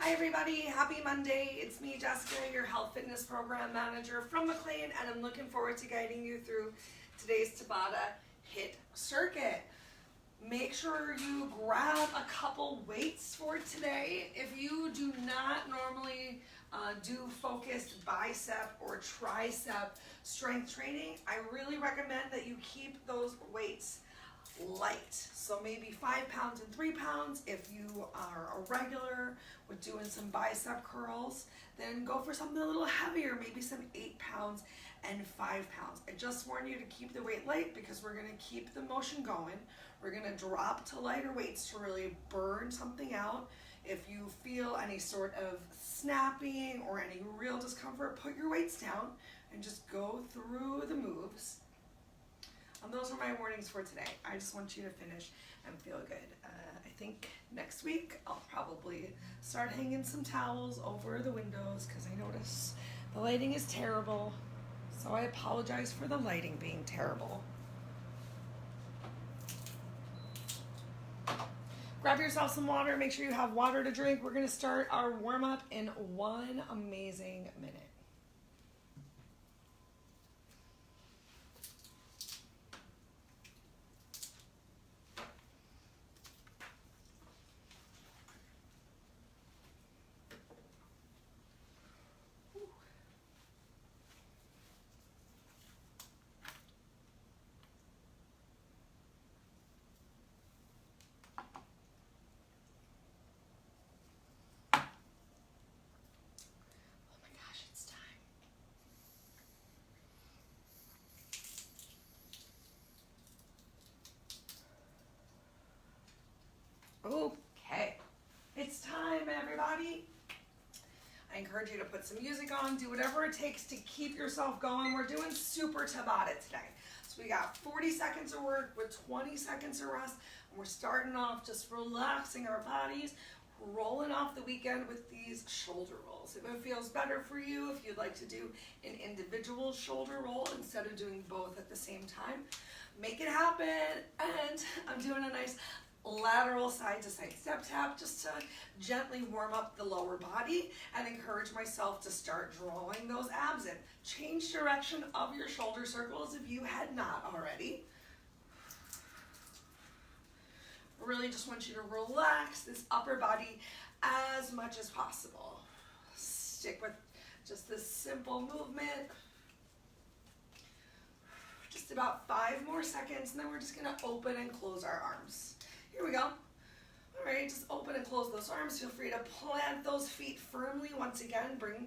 Hi everybody, happy Monday. It's me, Jessica, your health fitness program manager from McLean, and I'm looking forward to guiding you through today's Tabata HIIT circuit. Make sure you grab a couple weights for today. If you do not normally do focused bicep or tricep strength training, I really recommend that you keep those weights light. So maybe 5 pounds and 3 pounds. If you are a regular with doing some bicep curls, then go for something a little heavier, maybe some 8 pounds and 5 pounds. I just warn you to keep the weight light because we're going to keep the motion going. We're going to drop to lighter weights to really burn something out. If you feel any sort of snapping or any real discomfort, put your weights down and just go through the moves. Those are my warnings for today. I just want you to finish and feel good. I think next week I'll probably start hanging some towels over the windows because I notice the lighting is terrible. So I apologize for the lighting being terrible. Grab yourself some water. Make sure you have water to drink. We're going to start our warm-up in 1 amazing minute. Okay, it's time, everybody. I encourage you to put some music on, do whatever it takes to keep yourself going. We're doing super Tabata today. So we got 40 seconds of work with 20 seconds of rest. And we're starting off just relaxing our bodies, rolling off the weekend with these shoulder rolls. If it feels better for you, if you'd like to do an individual shoulder roll instead of doing both at the same time, make it happen. And I'm doing a nice lateral side to side step tap just to gently warm up the lower body and encourage myself to start drawing those abs in. Change direction of your shoulder circles if you had not already. Really just want you to relax this upper body as much as possible. Stick with just this simple movement. Just about 5 more seconds, and then we're just gonna open and close our arms. Here we go. All right, just open and close those arms. Feel free to plant those feet firmly. Once again, bring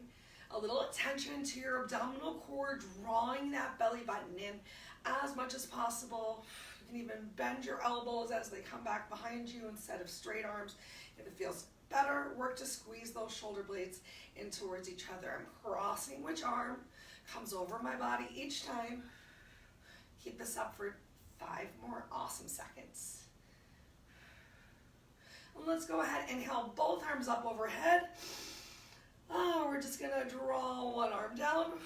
a little attention to your abdominal core, drawing that belly button in as much as possible. You can even bend your elbows as they come back behind you instead of straight arms. If it feels better, work to squeeze those shoulder blades in towards each other. I'm crossing which arm comes over my body each time. Keep this up for 5 more awesome seconds. And let's go ahead and inhale both arms up overhead. We're just gonna draw one arm down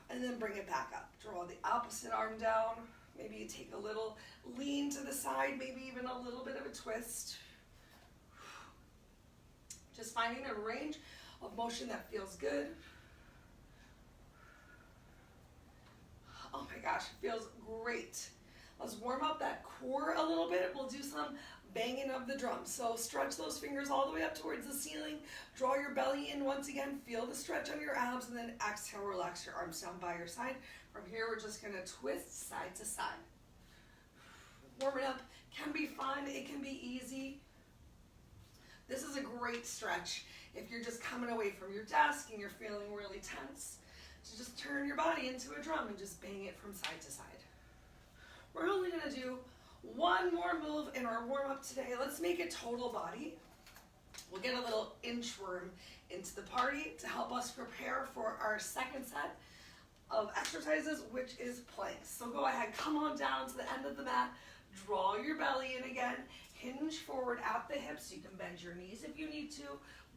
and then bring it back up. Draw the opposite arm down. Maybe you take a little lean to the side, maybe even a little bit of a twist. Just finding a range of motion that feels good. Oh my gosh, it feels great. Let's warm up that core a little bit. We'll do some banging of the drums. So stretch those fingers all the way up towards the ceiling. Draw your belly in once again. Feel the stretch on your abs, and then exhale, relax your arms down by your side. From here, we're just gonna twist side to side. Warm it up can be fun, it can be easy. This is a great stretch if you're just coming away from your desk and you're feeling really tense. So just turn your body into a drum and just bang it from side to side. We're only gonna do one more move in our warm-up today. Let's make it total body. We'll get a little inchworm into the party to help us prepare for our second set of exercises, which is planks. So go ahead, come on down to the end of the mat, draw your belly in again, hinge forward at the hips. You can bend your knees if you need to.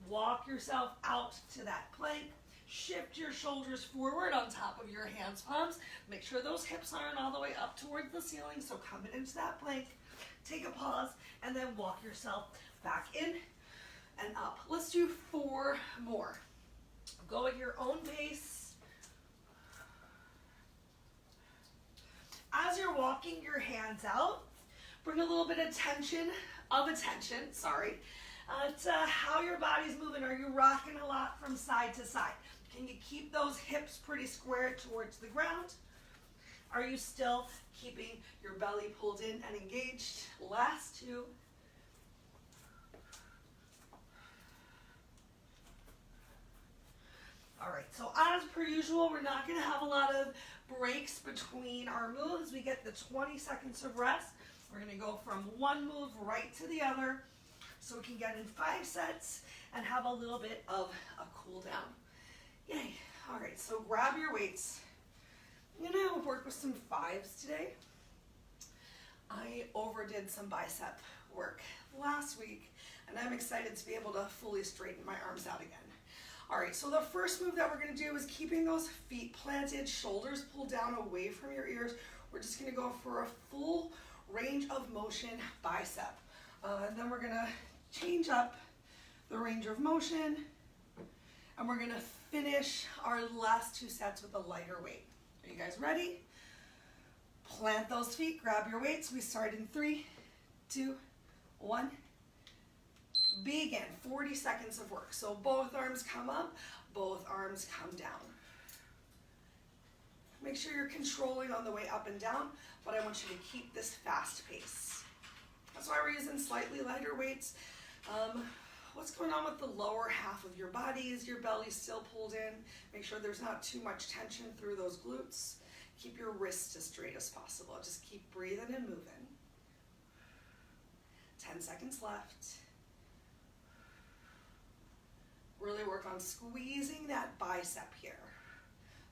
Walk yourself out to that plank. Shift your shoulders forward on top of your hands, palms. Make sure those hips aren't all the way up towards the ceiling, so coming into that plank. Take a pause and then walk yourself back in and up. Let's let's do 4 more. Go at your own pace. As you're walking your hands out, bring a little bit of attention, to how your body's moving. Are you rocking a lot from side to side? Can you keep those hips pretty square towards the ground? Are you still keeping your belly pulled in and engaged? Last 2. All right, so as per usual, we're not going to have a lot of breaks between our moves. We get the 20 seconds of rest. We're going to go from one move right to the other so we can get in 5 sets and have a little bit of a cool down. Yay. All right, so grab your weights. I'm going to work with some 5s today. I overdid some bicep work last week, and I'm excited to be able to fully straighten my arms out again. All right, so the first move that we're going to do is keeping those feet planted, shoulders pulled down away from your ears. We're just going to go for a full range of motion bicep. And then we're going to change up the range of motion, and we're going to finish our last 2 sets with a lighter weight. Are you guys ready? Plant those feet, grab your weights. We start in 3, 2, 1. Begin. 40 seconds of work. So both arms come up, both arms come down. Make sure you're controlling on the way up and down, but I want you to keep this fast pace. That's why we're using slightly lighter weights. What's going on with the lower half of your body? Is your belly still pulled in? Make sure there's not too much tension through those glutes. Keep your wrists as straight as possible. Just keep breathing and moving. 10 seconds left. Really work on squeezing that bicep here.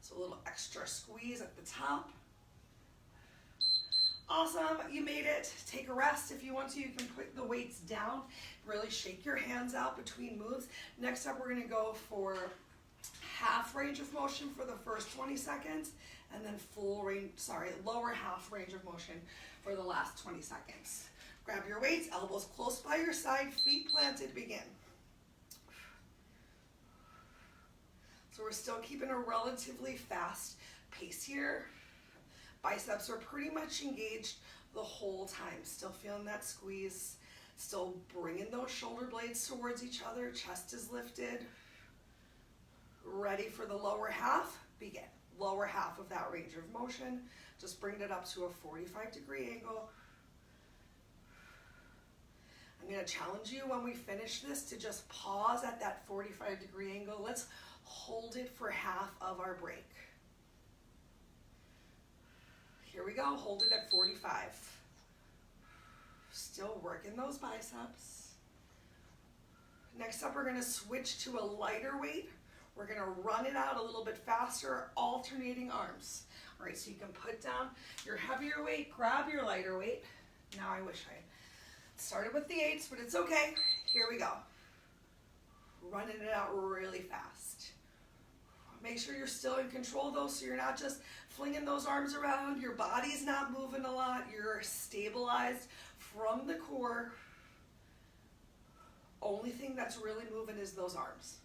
So a little extra squeeze at the top. Awesome, you made it. Take a rest if you want to. You can put the weights down. Really shake your hands out between moves. Next up, we're gonna go for half range of motion for the first 20 seconds, and then lower half range of motion for the last 20 seconds. Grab your weights, elbows close by your side, feet planted, begin. So we're still keeping a relatively fast pace here. Biceps are pretty much engaged the whole time. Still feeling that squeeze. Still bringing those shoulder blades towards each other. Chest is lifted. Ready for the lower half? Begin. Lower half of that range of motion. Just bring it up to a 45-degree angle. I'm going to challenge you when we finish this to just pause at that 45-degree angle. Let's hold it for half of our break. Here we go, hold it at 45. Still working those biceps. Next up, we're gonna switch to a lighter weight. We're gonna run it out a little bit faster, alternating arms. All right, so you can put down your heavier weight, grab your lighter weight. Now I wish I started with the 8s, but it's okay. Here we go. Running it out really fast. Make sure you're still in control though, so you're not just flinging those arms around, your body's not moving a lot, you're stabilized from the core. Only thing that's really moving is those arms.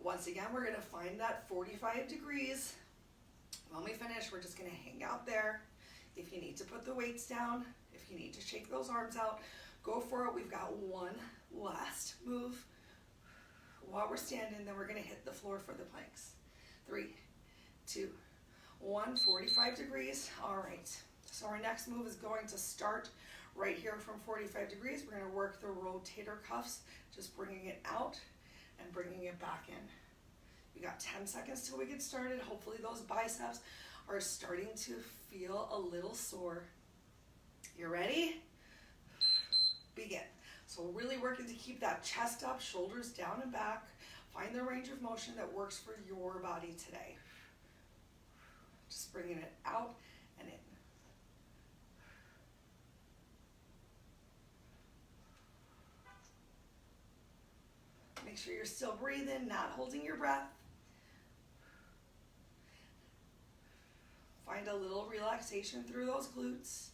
Once again, we're gonna find that 45 degrees. When we finish, we're just gonna hang out there. If you need to put the weights down, if you need to shake those arms out, go for it. We've got one last move. While we're standing, then we're gonna hit the floor for the planks. 3, 2, 1, 45 degrees. All right, so our next move is going to start right here from 45 degrees. We're gonna work the rotator cuffs, just bringing it out and bringing it back in. We got 10 seconds till we get started. Hopefully those biceps are starting to feel a little sore. You ready? Begin. So really working to keep that chest up, shoulders down and back. Find the range of motion that works for your body today. Just bringing it out and in. Make sure you're still breathing, not holding your breath. Find a little relaxation through those glutes.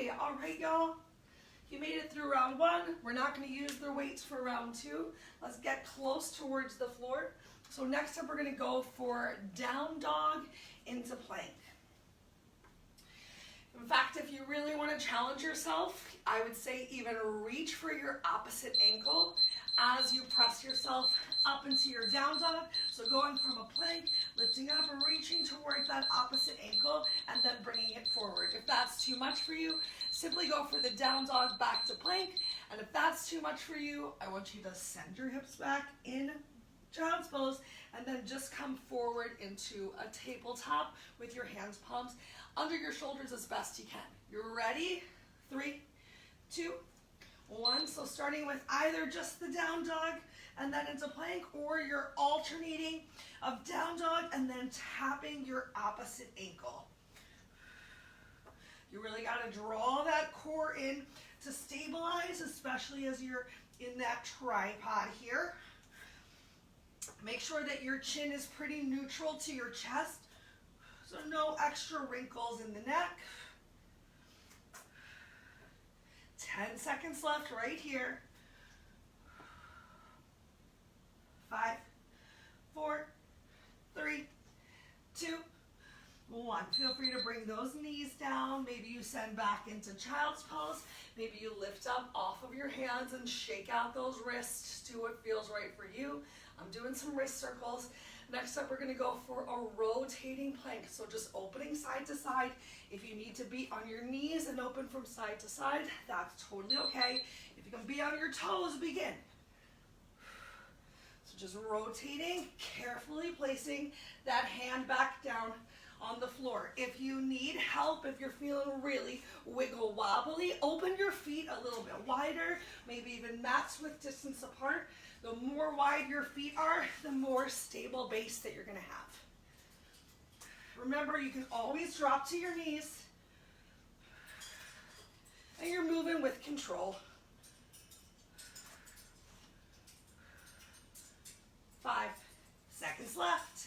day. All right, y'all. You made it through round one. We're not going to use the weights for round two. Let's get close towards the floor. So next up, we're going to go for down dog into plank. In fact, if you really want to challenge yourself, I would say even reach for your opposite ankle as you press yourself up into your down dog. So going from a plank, lifting up and reaching toward that opposite ankle and then bringing it forward. If that's too much for you, simply go for the down dog back to plank. And if that's too much for you, I want you to send your hips back in child's pose and then just come forward into a tabletop with your hands palms under your shoulders as best you can. You're ready? 3, 2, 1. So starting with either just the down dog and then into plank, or you're alternating of down dog and then tapping your opposite ankle. You really got to draw that core in to stabilize, especially as you're in that tripod here. Make sure that your chin is pretty neutral to your chest, so no extra wrinkles in the neck. 10 seconds left right here. 5, 4, 3, 2, 1. Feel free to bring those knees down. Maybe you send back into child's pose. Maybe you lift up off of your hands and shake out those wrists. Do what feels right for you. I'm doing some wrist circles. Next up, we're going to go for a rotating plank. So just opening side to side. If you need to be on your knees and open from side to side, that's totally okay. If you can be on your toes, begin. So just rotating, carefully placing that hand back down on the floor. If you need help, if you're feeling really wiggle wobbly, open your feet a little bit wider, maybe even mats width distance apart. The more wide your feet are, the more stable base that you're going to have. Remember, you can always drop to your knees, and you're moving with control. 5 seconds left.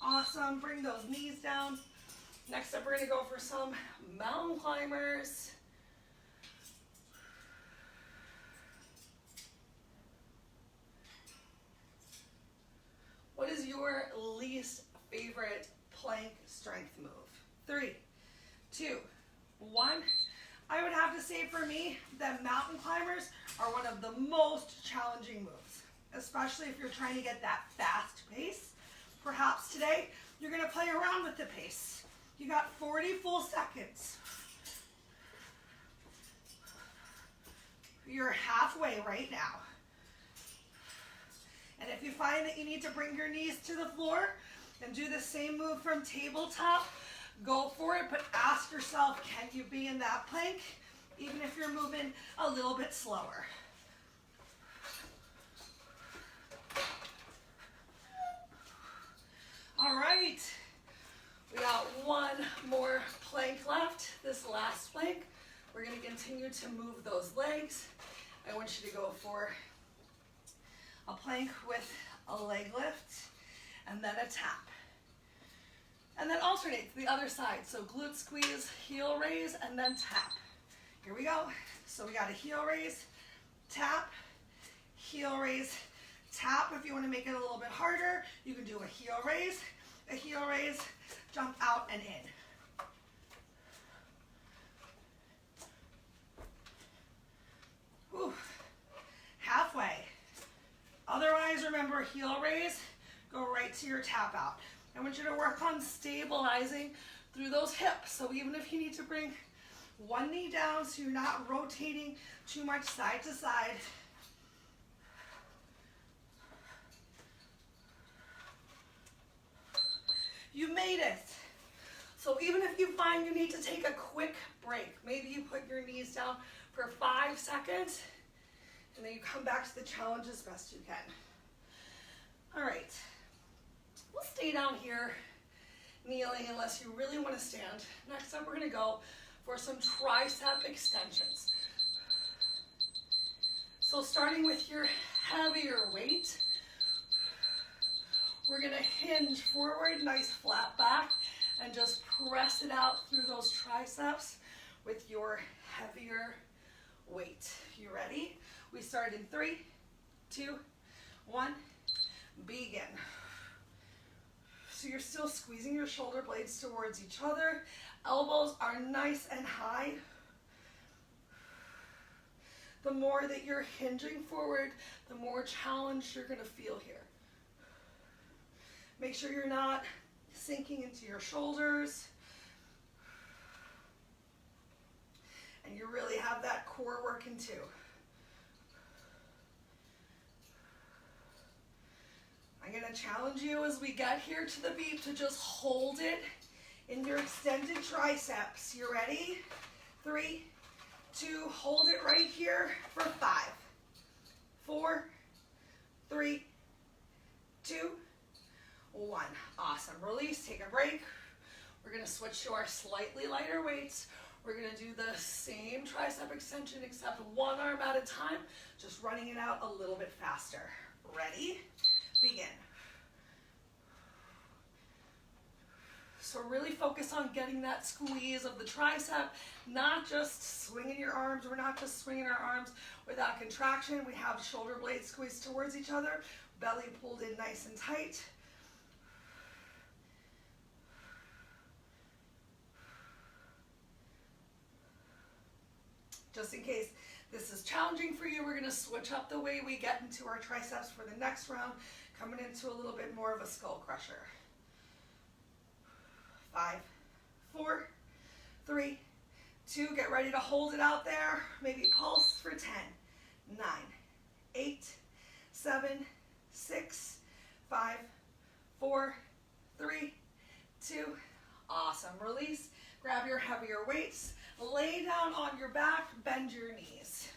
Awesome. Bring those knees down. Next up, we're going to go for some mountain climbers. What is your least favorite plank strength move? 3, 2, 1. I would have to say for me that mountain climbers are one of the most challenging moves, especially if you're trying to get that fast pace. Perhaps today you're going to play around with the pace. You got 40 full seconds. You're halfway right now. And if you find that you need to bring your knees to the floor and do the same move from tabletop, go for it, but ask yourself, can you be in that plank even if you're moving a little bit slower? All right, we got one more plank left. This last plank, we're going to continue to move those legs. I want you to go for a plank with a leg lift and then a tap. And then alternate to the other side. So glute squeeze, heel raise, and then tap. Here we go. So we got a heel raise, tap, heel raise, tap. If you want to make it a little bit harder, you can do a heel raise, jump out and in. Whew. Halfway. Otherwise, remember, heel raise, go right to your tap out. I want you to work on stabilizing through those hips. So even if you need to bring one knee down so you're not rotating too much side to side. You made it. So even if you find you need to take a quick break, maybe you put your knees down for 5 seconds, and then you come back to the challenge as best you can. All right, we'll stay down here kneeling unless you really want to stand. Next up, we're going to go for some tricep extensions. So starting with your heavier weight, we're going to hinge forward, nice flat back, and just press it out through those triceps with your heavier weight. You ready? We start in 3, 2, 1, begin. So you're still squeezing your shoulder blades towards each other. Elbows are nice and high. The more that you're hinging forward, the more challenged you're going to feel here. Make sure you're not sinking into your shoulders. And you really have that core working too. I'm going to challenge you as we get here to the beat to just hold it in your extended triceps. You ready? 3, 2, hold it right here for 5, 4, 3, 2, 1. Awesome. Release, take a break. We're going to switch to our slightly lighter weights. We're going to do the same tricep extension except one arm at a time, just running it out a little bit faster. Ready? Begin. So really focus on getting that squeeze of the tricep, not just swinging your arms. We're not just swinging our arms without contraction. We have shoulder blades squeezed towards each other, belly pulled in nice and tight. Just in case this is challenging for you, we're going to switch up the way we get into our triceps for the next round, coming into a little bit more of a skull crusher. 5, 4, 3, 2, get ready to hold it out there. Maybe pulse for 10, 9, 8, 7, 6, 5, 4, 3, 2, awesome. Release, grab your heavier weights, lay down on your back, bend your knees.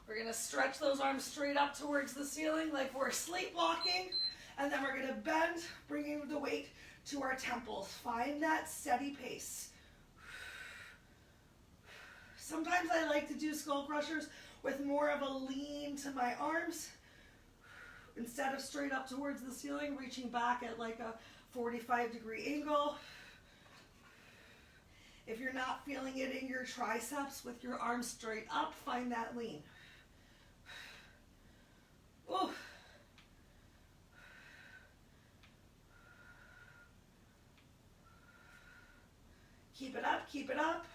We're going to stretch those arms straight up towards the ceiling like we're sleepwalking, and then we're going to bend, bringing the weight to our temples. Find that steady pace. Sometimes I like to do skull crushers with more of a lean to my arms instead of straight up towards the ceiling, reaching back at like a 45-degree angle. If you're not feeling it in your triceps with your arms straight up, find that lean. Ooh. Keep it up, keep it up.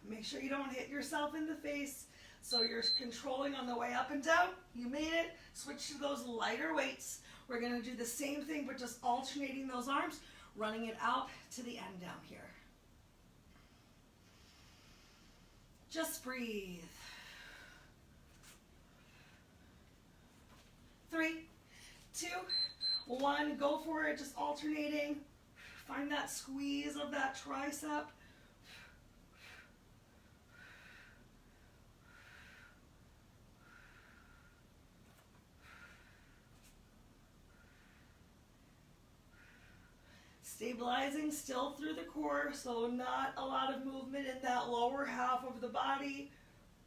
Make sure you don't hit yourself in the face. So you're controlling on the way up and down. You made it. Switch to those lighter weights. We're going to do the same thing, but just alternating those arms, running it out to the end down here. Just breathe. 3, 2, 1. Go for it. Just alternating. Find that squeeze of that tricep. Stabilizing still through the core, so not a lot of movement in that lower half of the body.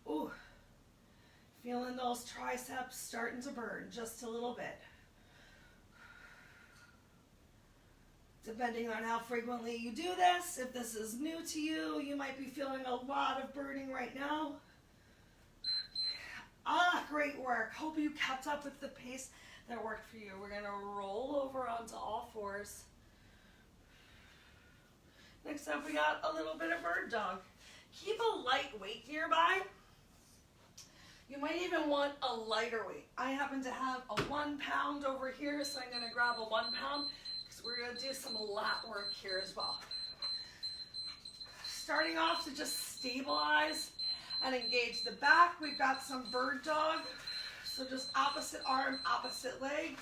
Ooh, feeling those triceps starting to burn just a little bit. Depending on how frequently you do this, if this is new to you, you might be feeling a lot of burning right now. Great work. Hope you kept up with the pace that worked for you. We're going to roll over onto all fours. Next up, we got a little bit of bird dog. Keep a light weight nearby. You might even want a lighter weight. I happen to have a 1 pound over here, so I'm going to grab a 1 pound because we're going to do some lat work here as well. Starting off to just stabilize and engage the back. We've got some bird dog, so just opposite arm, opposite leg.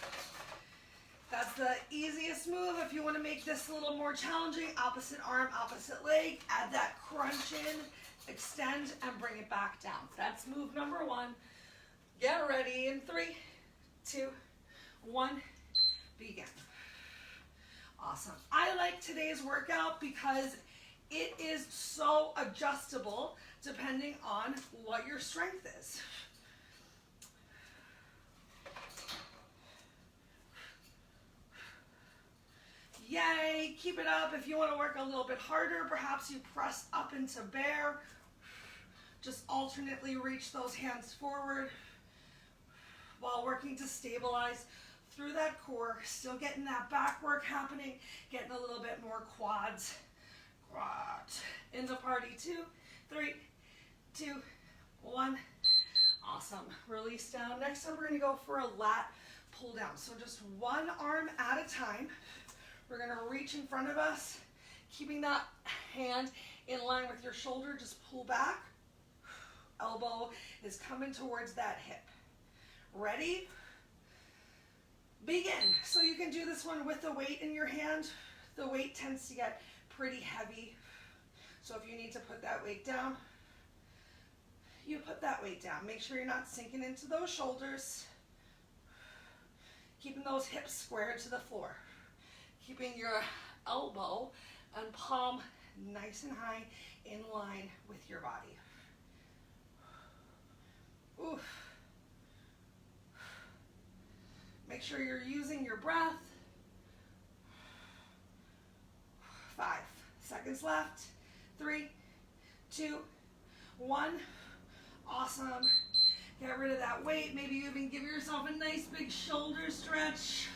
That's the easiest move. If you want to make this a little more challenging, opposite arm, opposite leg, add that crunch in, extend, and bring it back down. That's move number 1. Get ready in 3, 2, 1, begin. Awesome. I like today's workout because it is so adjustable depending on what your strength is. Yay! gently keep it up. If you want to work a little bit harder, perhaps you press up into bear. Just alternately reach those hands forward while working to stabilize through that core. Still getting that back work happening, getting a little bit more quads. Quads. In the party. 2, 3, 2, 1. Awesome. Release down. Next up, we're going to go for a lat pull down. So just one arm at a time. We're going to reach in front of us, keeping that hand in line with your shoulder. Just pull back. Elbow is coming towards that hip. Ready? Begin. So you can do this one with the weight in your hand. The weight tends to get pretty heavy. So if you need to put that weight down, you put that weight down. Make sure you're not sinking into those shoulders. Keeping those hips square to the floor. Keeping your elbow and palm nice and high in line with your body. Oof. Make sure you're using your breath. 5 seconds left. 3, 2, 1. Awesome. Get rid of that weight. Maybe you even give yourself a nice big shoulder stretch.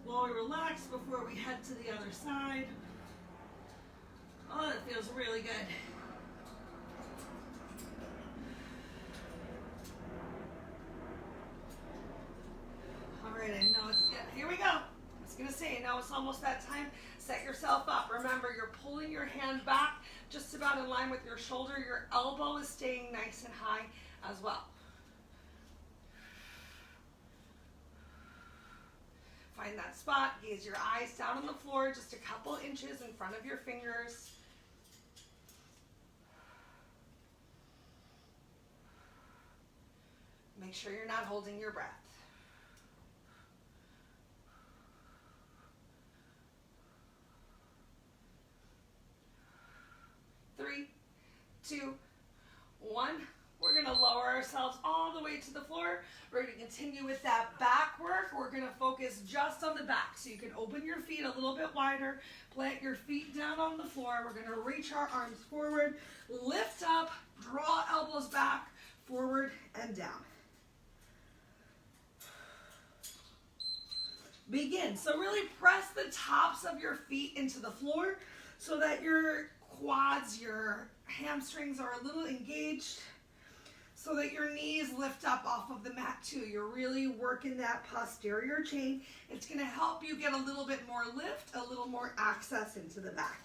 While we relax before we head to the other side. Oh, that feels really good. All right, I know it's good. Here we go. I was going to say, now it's almost that time. Set yourself up. Remember, you're pulling your hand back just about in line with your shoulder. Your elbow is staying nice and high as well. Find that spot. Gaze your eyes down on the floor, just a couple inches in front of your fingers. Make sure you're not holding your breath. 3, 2, 1. We're going to lower ourselves all the way to the floor. We're going to continue with that back work. We're going to focus just on the back. So you can open your feet a little bit wider, plant your feet down on the floor. We're going to reach our arms forward, lift up, draw elbows back, forward and down. Begin. So really press the tops of your feet into the floor so that your quads, your hamstrings are a little engaged, so that your knees lift up off of the mat too. You're really working that posterior chain. It's going to help you get a little bit more lift, a little more access into the back.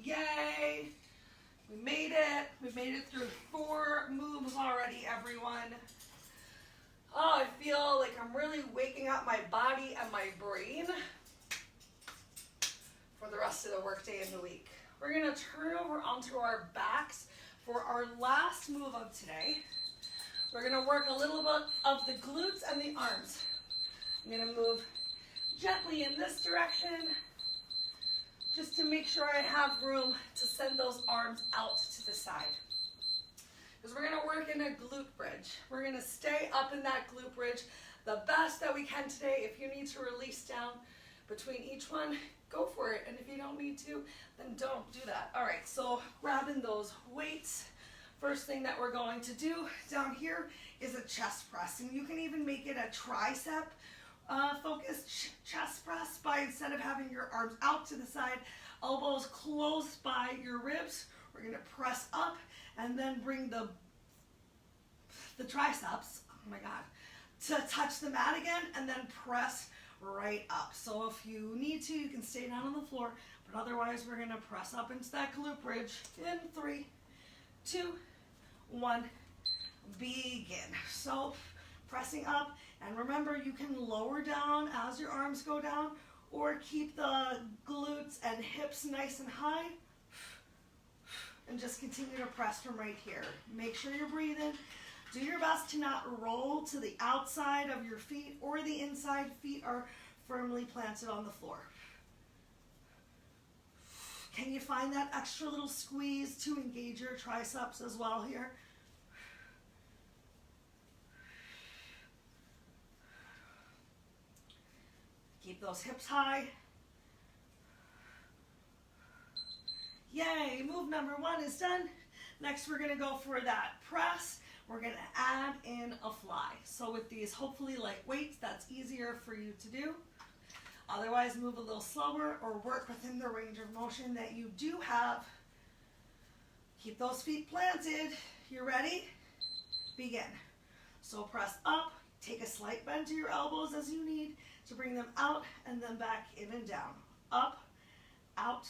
Yay! We made it. We made it through 4 moves already, everyone. Oh, I feel like I'm really waking up my body and my brain for the rest of the workday and the week. We're going to turn over onto our backs for our last move of today. We're going to work a little bit of the glutes and the arms. I'm going to move gently in this direction, just to make sure I have room to send those arms out to the side. Because we're going to work in a glute bridge. We're going to stay up in that glute bridge the best that we can today. If you need to release down between each one, go for it. And if you don't need to, then don't do that. All right, so grabbing those weights. First thing that we're going to do down here is a chest press. And you can even make it a tricep focused chest press by, instead of having your arms out to the side, elbows close by your ribs, we're going to press up and then bring the triceps, oh my God, to touch the mat again and then press right up. So if you need to, you can stay down on the floor, but otherwise we're going to press up into that glute bridge in 3, 2, 1, begin. So pressing up, and remember, you can lower down as your arms go down or keep the glutes and hips nice and high and just continue to press from right here. Make sure you're breathing. Do your best to not roll to the outside of your feet or the inside. Feet are firmly planted on the floor. Can you find that extra little squeeze to engage your triceps as well here? Keep those hips high. Yay, move number 1 is done. Next, we're gonna go for that press. We're gonna add in a fly. So with these hopefully light weights, that's easier for you to do. Otherwise, move a little slower or work within the range of motion that you do have. Keep those feet planted. You ready? Begin. So press up, take a slight bend to your elbows as you need to bring them out and then back in and down. Up, out,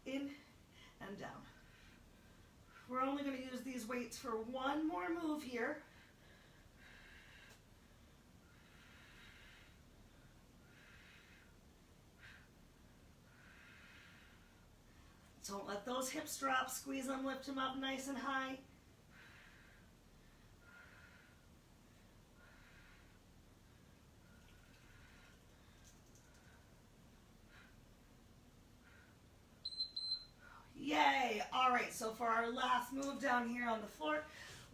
in, and down. We're only going to use these weights for one more move here. Don't let those hips drop. Squeeze them, lift them up nice and high. Yay! All right, so for our last move down here on the floor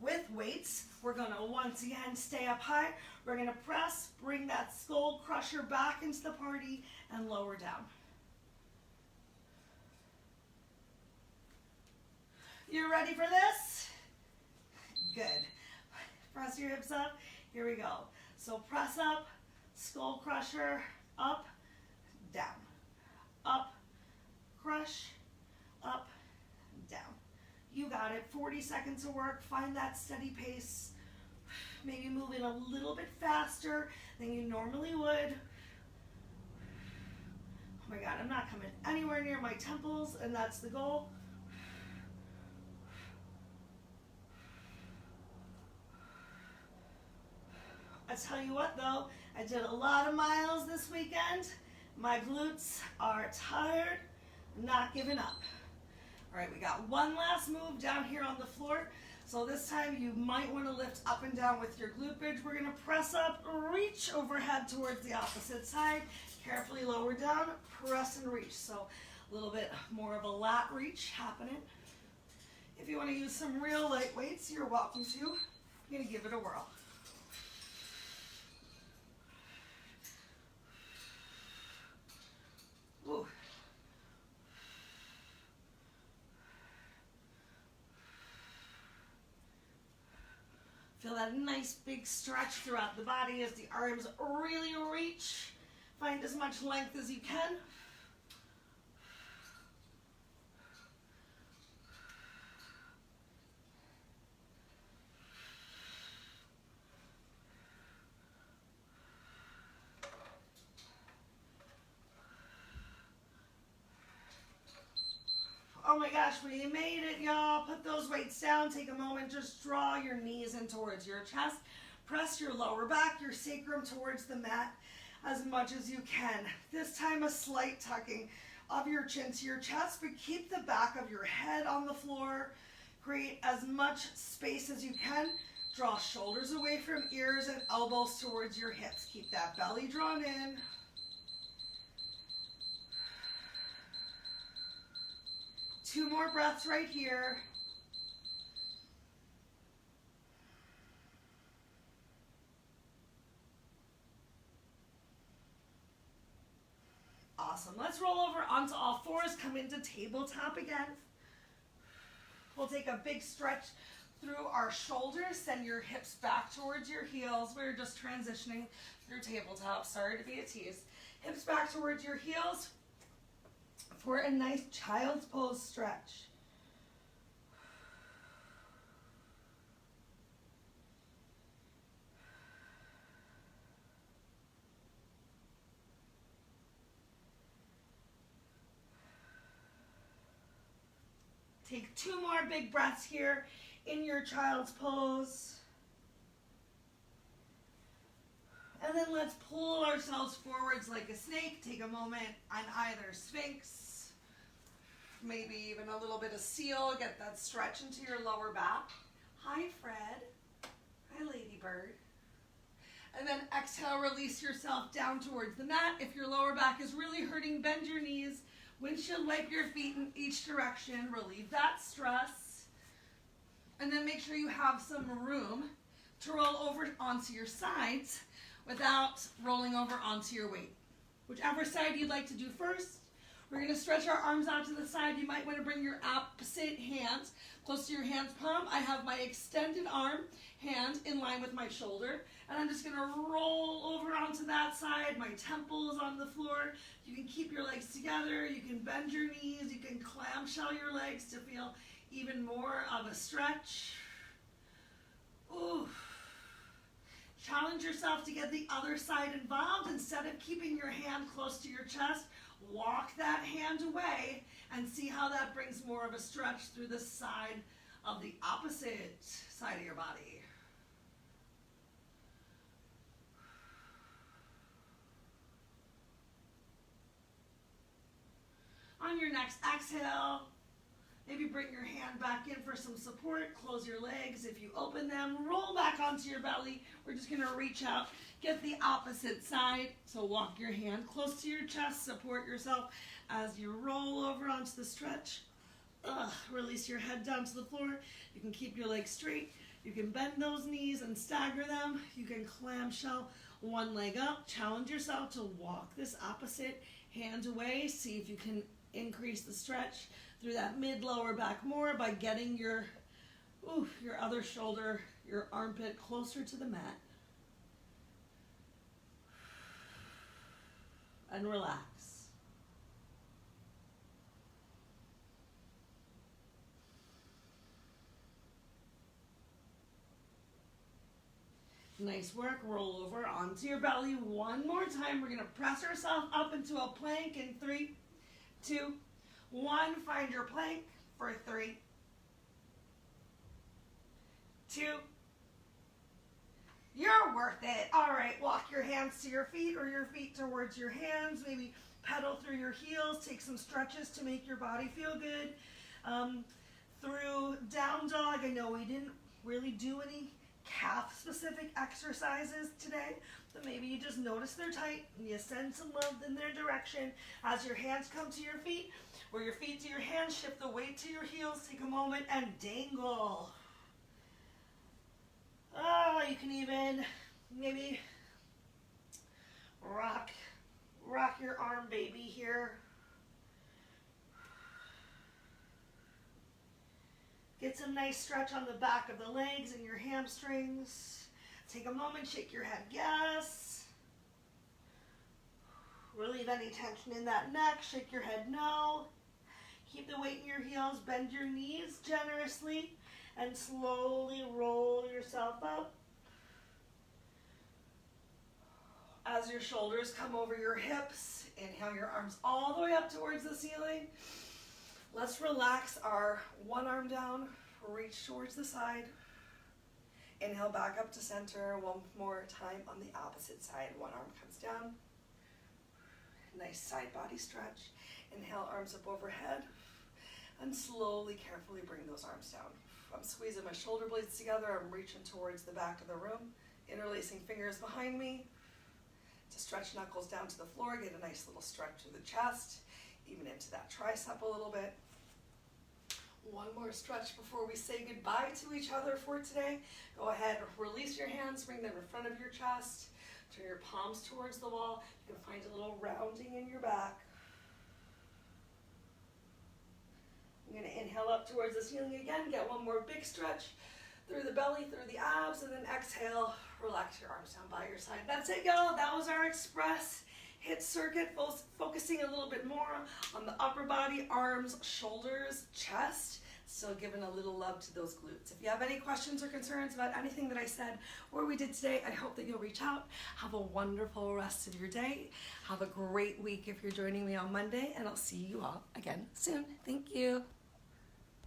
with weights, we're gonna once again stay up high. We're gonna press, bring that skull crusher back into the party and lower down. You ready for this? Good. Press your hips up. Here we go. So press up, skull crusher, up, down, up, crush, up, down. You got it. 40 seconds of work. Find that steady pace. Maybe move it a little bit faster than you normally would. Oh my God, I'm not coming anywhere near my temples, and that's the goal. I tell you what though, I did a lot of miles this weekend. My glutes are tired. I'm not giving up. All right, we got one last move down here on the floor. So this time you might want to lift up and down with your glute bridge. We're going to press up, reach overhead towards the opposite side. Carefully lower down, press and reach. So a little bit more of a lat reach happening. If you want to use some real light weights, you're welcome to. I'm going to give it a whirl. Ooh. Feel that nice big stretch throughout the body as the arms really reach. Find as much length as you can. Oh my gosh, we made it, y'all. Put those weights down. Take a moment. Just draw your knees in towards your chest. Press your lower back, your sacrum towards the mat as much as you can. This time a slight tucking of your chin to your chest, but keep the back of your head on the floor. Create as much space as you can. Draw shoulders away from ears and elbows towards your hips. Keep that belly drawn in. Two more breaths right here. Awesome. Let's roll over onto all fours. Come into tabletop again. We'll take a big stretch through our shoulders. Send your hips back towards your heels. We're just transitioning through tabletop. Sorry to be a tease. Hips back towards your heels for a nice child's pose stretch. Take two more big breaths here in your child's pose. And then let's pull ourselves forwards like a snake. Take a moment on either sphinx. Maybe even a little bit of seal. Get that stretch into your lower back. Hi, Fred. Hi, Ladybird. And then exhale, release yourself down towards the mat. If your lower back is really hurting, bend your knees. Windshield wipe your feet in each direction. Relieve that stress. And then make sure you have some room to roll over onto your sides without rolling over onto your weight. Whichever side you'd like to do first. We're going to stretch our arms out to the side. You might want to bring your opposite hands close to your hand's palm. I have my extended hand in line with my shoulder. And I'm just going to roll over onto that side. My temple is on the floor. You can keep your legs together. You can bend your knees. You can clamshell your legs to feel even more of a stretch. Ooh. Challenge yourself to get the other side involved. Instead of keeping your hand close to your chest, walk that hand away and see how that brings more of a stretch through the side of the opposite side of your body. On your next exhale, maybe bring your hand back in for some support. Close your legs. If you open them, roll back onto your belly. We're just going to reach out, get the opposite side. So walk your hand close to your chest. Support yourself as you roll over onto the stretch. Release your head down to the floor. You can keep your legs straight. You can bend those knees and stagger them. You can clamshell one leg up. Challenge yourself to walk this opposite hand away. See if you can increase the stretch through that mid-lower back more by getting your other shoulder, your armpit closer to the mat. And relax. Nice work. Roll over onto your belly one more time. We're going to press ourselves up into a plank in 3, 2, 1. Find your plank for 3, 2. You're worth it. All right, walk your hands to your feet or your feet towards your hands. Maybe pedal through your heels. Take some stretches to make your body feel good. Through down dog, I know we didn't really do any calf-specific exercises today, but maybe you just notice they're tight and you send some love in their direction. As your hands come to your feet, or your feet to your hands, shift the weight to your heels. Take a moment and dangle. You can even maybe rock your arm baby here. Get some nice stretch on the back of the legs and your hamstrings. Take a moment, shake your head yes. Relieve any tension in that neck, shake your head no. Keep the weight in your heels, bend your knees generously, and slowly roll yourself up. As your shoulders come over your hips, inhale your arms all the way up towards the ceiling. Let's relax our one arm down, reach towards the side. Inhale back up to center. One more time on the opposite side. One arm comes down. Nice side body stretch. Inhale, arms up overhead. And slowly, carefully bring those arms down. I'm squeezing my shoulder blades together. I'm reaching towards the back of the room. Interlacing fingers behind me. To stretch knuckles down to the floor. Get a nice little stretch to the chest. Even into that tricep a little bit. One more stretch before we say goodbye to each other for today. Go ahead, release your hands, bring them in front of your chest. Turn your palms towards the wall. You can find a little rounding in your back. I'm going to inhale up towards the ceiling again. Get one more big stretch through the belly, through the abs, and then exhale. Relax your arms down by your side. That's it, y'all. That was our express HIIT circuit, focusing a little bit more on the upper body, arms, shoulders, chest. Still giving a little love to those glutes. If you have any questions or concerns about anything that I said or we did today, I hope that you'll reach out. Have a wonderful rest of your day. Have a great week if you're joining me on Monday, and I'll see you all again soon. Thank you.